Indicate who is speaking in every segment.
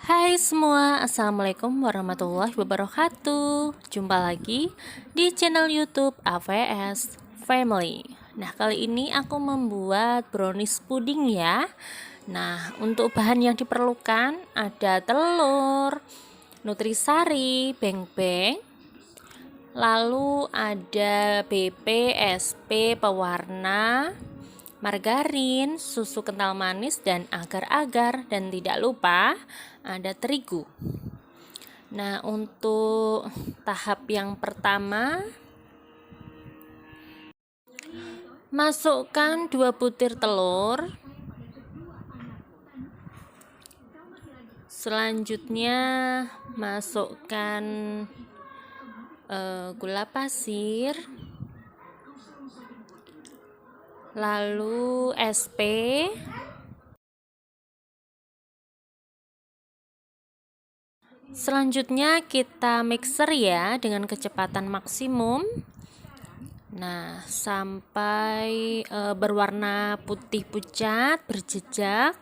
Speaker 1: Hai semua, Assalamualaikum warahmatullahi wabarakatuh. Jumpa lagi di channel YouTube AVS Family. Nah, kali ini aku membuat brownies puding ya. Nah, untuk bahan yang diperlukan ada telur, nutrisari, beng-beng, lalu ada BP, SP, pewarna, margarin, susu kental manis, dan agar-agar, dan tidak lupa ada terigu. Nah, untuk tahap yang pertama, masukkan 2 butir telur. Selanjutnya masukkan gula pasir, lalu SP, selanjutnya kita mixer ya dengan kecepatan maksimum. Nah, sampai berwarna putih pucat berjejak,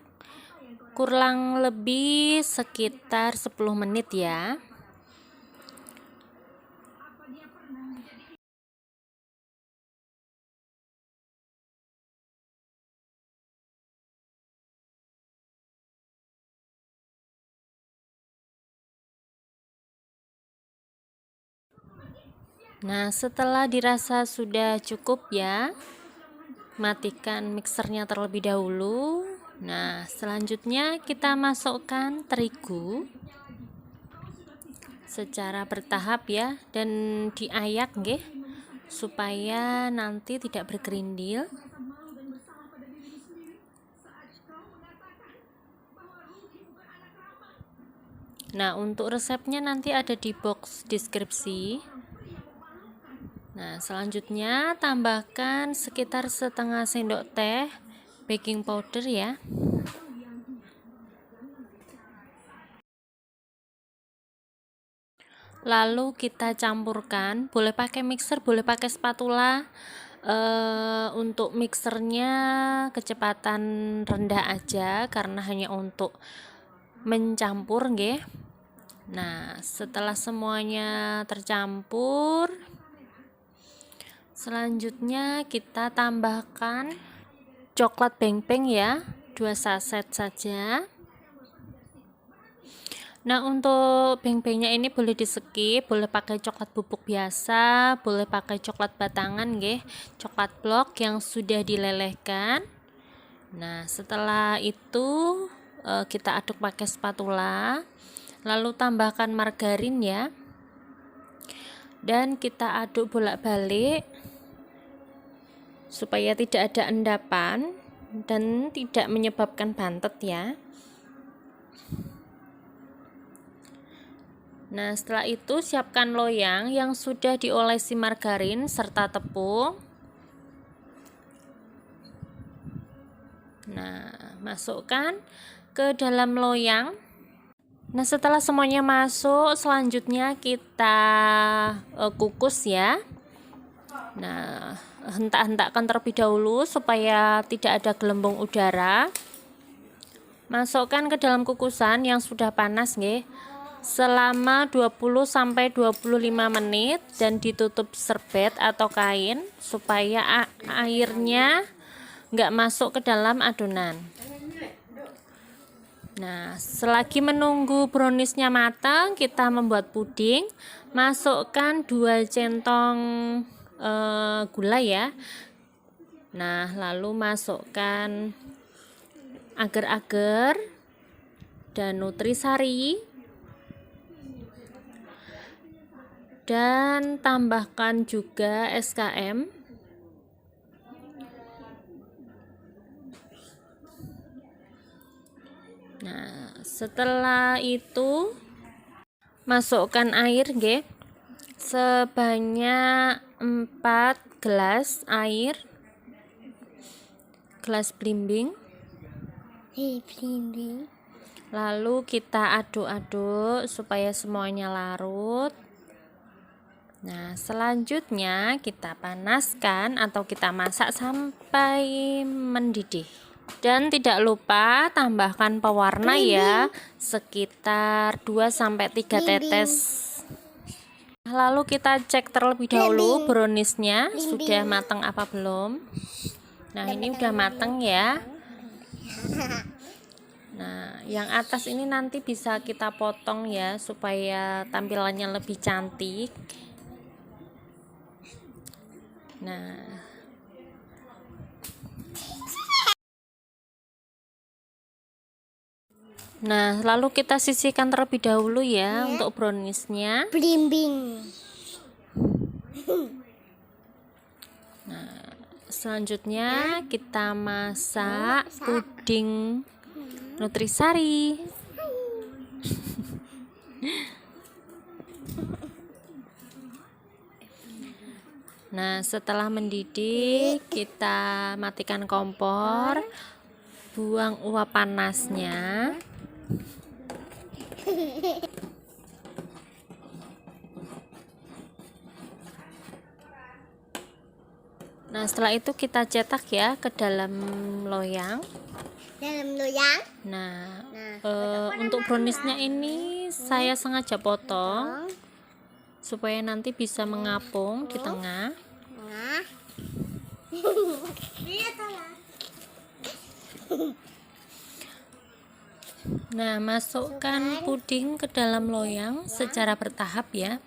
Speaker 1: kurang lebih sekitar 10 menit ya. Nah, setelah dirasa sudah cukup ya, matikan mixernya terlebih dahulu. Nah, selanjutnya kita masukkan terigu secara bertahap ya, dan diayak nggih, supaya nanti tidak bergerindil. Nah, untuk resepnya nanti ada di box deskripsi. Nah, selanjutnya tambahkan sekitar setengah sendok teh baking powder ya. Lalu kita campurkan, boleh pakai mixer, boleh pakai spatula. Untuk mixernya kecepatan rendah aja karena hanya untuk mencampur nggih. Nah, setelah semuanya tercampur, selanjutnya kita tambahkan coklat beng-beng ya, 2 saset saja. Nah, untuk beng-bengnya ini boleh di skip, boleh pakai coklat bubuk biasa, boleh pakai coklat batangan nggih, coklat blok yang sudah dilelehkan. Nah, setelah itu kita aduk pakai spatula, lalu tambahkan margarin ya, dan kita aduk bolak-balik supaya tidak ada endapan dan tidak menyebabkan bantet ya. Nah, setelah itu siapkan loyang yang sudah diolesi margarin serta tepung. Nah, masukkan ke dalam loyang. Nah, setelah semuanya masuk, selanjutnya kita kukus ya. Nah, hentak-hentakkan terlebih dahulu supaya tidak ada gelembung udara. Masukkan ke dalam kukusan yang sudah panas nggih, selama 20-25 menit dan ditutup serbet atau kain supaya airnya nggak masuk ke dalam adonan. Nah, selagi menunggu browniesnya matang, kita membuat puding. Masukkan 2 centong gula ya. Nah, lalu masukkan agar-agar dan nutrisari, dan tambahkan juga SKM. Nah, setelah itu masukkan air nggih, sebanyak 4 gelas air, gelas blimbing. Lalu kita aduk-aduk supaya semuanya larut. Nah, selanjutnya kita panaskan atau kita masak sampai mendidih. Dan tidak lupa tambahkan pewarna ya, sekitar 2-3 tetes. Lalu kita cek terlebih dahulu browniesnya sudah matang apa belum. Nah, ini udah matang ya. Nah, yang atas ini nanti bisa kita potong ya, supaya tampilannya lebih cantik. Nah, lalu kita sisihkan terlebih dahulu ya untuk browniesnya.
Speaker 2: Blimbing.
Speaker 1: Nah, selanjutnya kita masak puding nutrisari. Nah, setelah mendidih, kita matikan kompor, buang uap panasnya. Nah, setelah itu kita cetak ya ke dalam loyang. Nah, untuk browniesnya ini saya sengaja potong supaya nanti bisa mengapung di tengah. Nah, masukkan puding ke dalam loyang secara bertahap ya.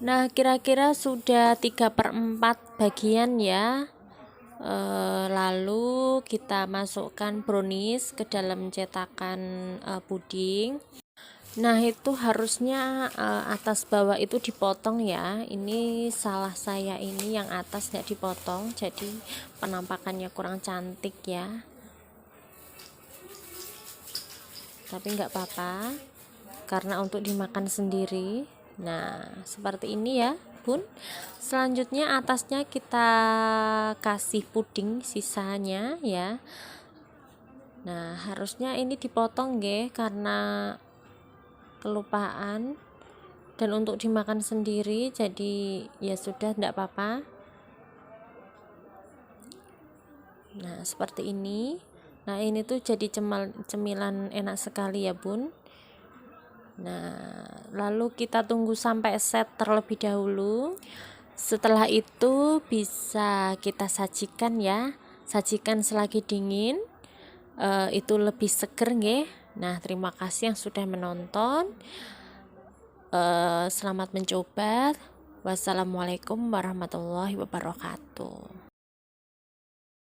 Speaker 1: Nah, kira-kira sudah 3/4 bagian ya. Lalu kita masukkan brownies ke dalam cetakan puding. Nah, itu harusnya atas bawah itu dipotong ya. Ini salah saya, ini yang atas nggak dipotong, jadi penampakannya kurang cantik ya. Tapi nggak apa-apa, karena untuk dimakan sendiri. Nah, seperti ini ya Bun. Selanjutnya atasnya kita kasih puding sisanya ya. Nah, harusnya ini dipotong nggih, karena kelupaan, dan untuk dimakan sendiri, jadi ya sudah, enggak apa-apa. Nah, seperti ini. Nah, ini tuh jadi cemilan enak sekali ya Bun. Nah, lalu kita tunggu sampai set terlebih dahulu. Setelah itu bisa kita sajikan ya. Sajikan selagi dingin. Itu lebih seger nggih. Nah, terima kasih yang sudah menonton. Selamat mencoba. Wassalamualaikum warahmatullahi wabarakatuh.